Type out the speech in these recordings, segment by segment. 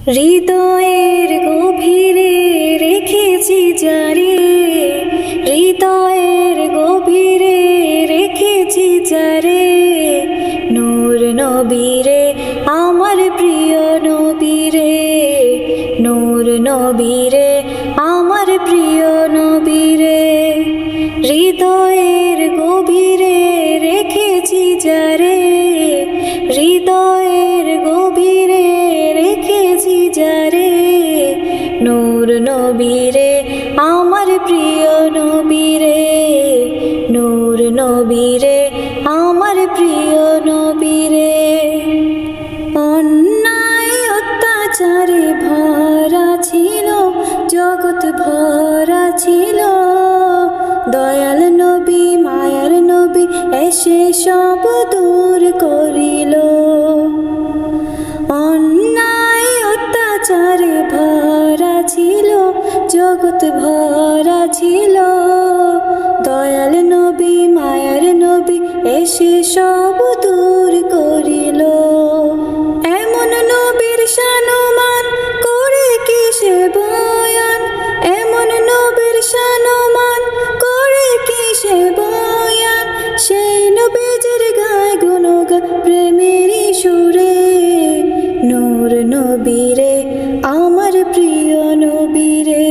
হৃদয়ের গভীরে রেখেছি যারে, হৃদয়ের গভীরে রেখেছি যারে, নূর নবীরে আমার প্রিয় নবীরে, নূর নবীরে আমার প্রিয় নবীরে। হৃদয়ের গভীরে রেখেছি যারে, হৃদয়ের গভীরে রেখেছি যারে, নূর নবীরে আমার প্রিয় নবীরে, নূর নবীরে আমার প্রিয় নবীরে। অন্যায় অত্যাচারে ভরা ছিল জগৎ, ভরা ছিল, দয়াল নবী মায়ার নবী এসে সব দূর করিল। অন্যায় অত্যাচারে ভরা ছিল জগৎ, ভরা ছিল, দয়াল নবী মায়ার নবী এসে সব দূর করিল। এমন নবীর শানমান করে কি সে বয়ান, এমন নবীর শানমান করে কি সে বয়ান, সেই নবীজির গায় গুণগান প্রেমেরই সুরে, নূর নবীরে আমার প্রিয় নবীরে,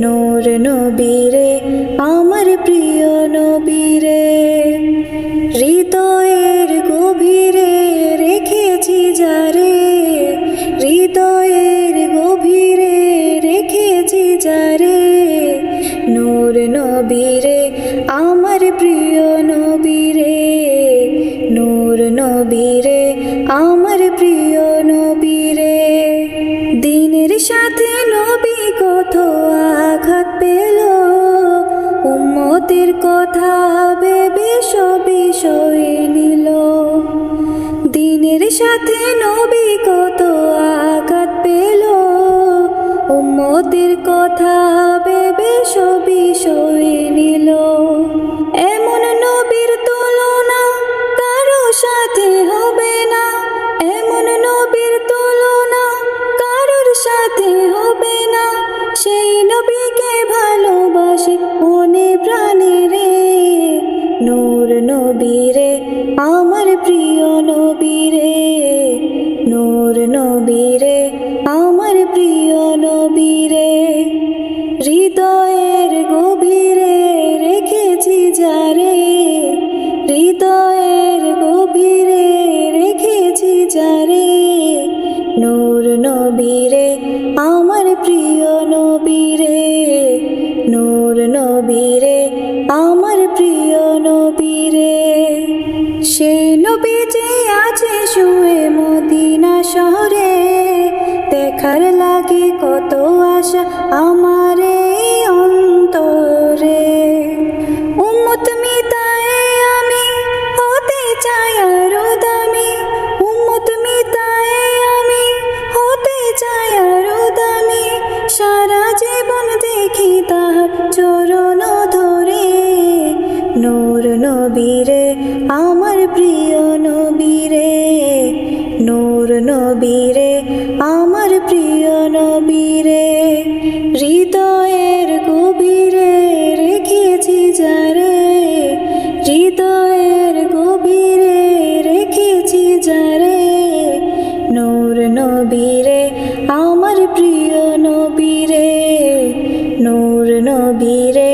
নূর নবীরে আমার প্রিয় নবীরে। হৃদয়ের গভীরে রেখেছি যারে, হৃদয়ের গভীরে রেখেছি যারে, নূর নবীরে আমার প্রিয় নবীরে, নূর নবীরে আমার প্রিয় নবীরে। দিনের সাথে নবী কত আঘাত পেল, উম্মতের কথা ভেবে সবই সয়ে নিল। দিনের সাথে নবী কত আঘাত পেল, উম্মতের কথা ভেবে সবই সয়ে নিল। এমন নবীর তুলনা কারো সাথে হবে না, এমন নবীর তুলনা কারোর সাথে হবে না, সেই নবীকে ভালোবাসি মনে প্রাণে রে, নূর নবীরে আমার প্রিয় নবীরে, নূর নবীরে আমার প্রিয় নবীরে। হৃদয়ের গভীরে রেখেছি যারে, হৃদয়ের গভীরে রেখেছি যারে, নূর নবীরে আমার প্রিয় নবীরে, নূর নবীরে আমার প্রিয় নবীরে। সেই নবী যে আছে শুয়ে মদিনা শহরে, দেখার লাগে কত আশা আমার এই অন্তরে। উম্মত মিতায়ে আমি হতে চাই আরো দামি, উম্মত মিতায়ে আমি হতে চাই আরো দামি, সারা জীবন দেখি তাহার চরণ ধরে, নূর নবীরে আমার প্রিয় নবীরে, নূর নবীরে আমার প্রিয় নবীরে। হৃদয়ের গভীরে রেখেছি যারে, হৃদয়ের গভীরে রেখেছি যারে, নূর নবীরে আমার প্রিয় নবীরে, নূর নবীরে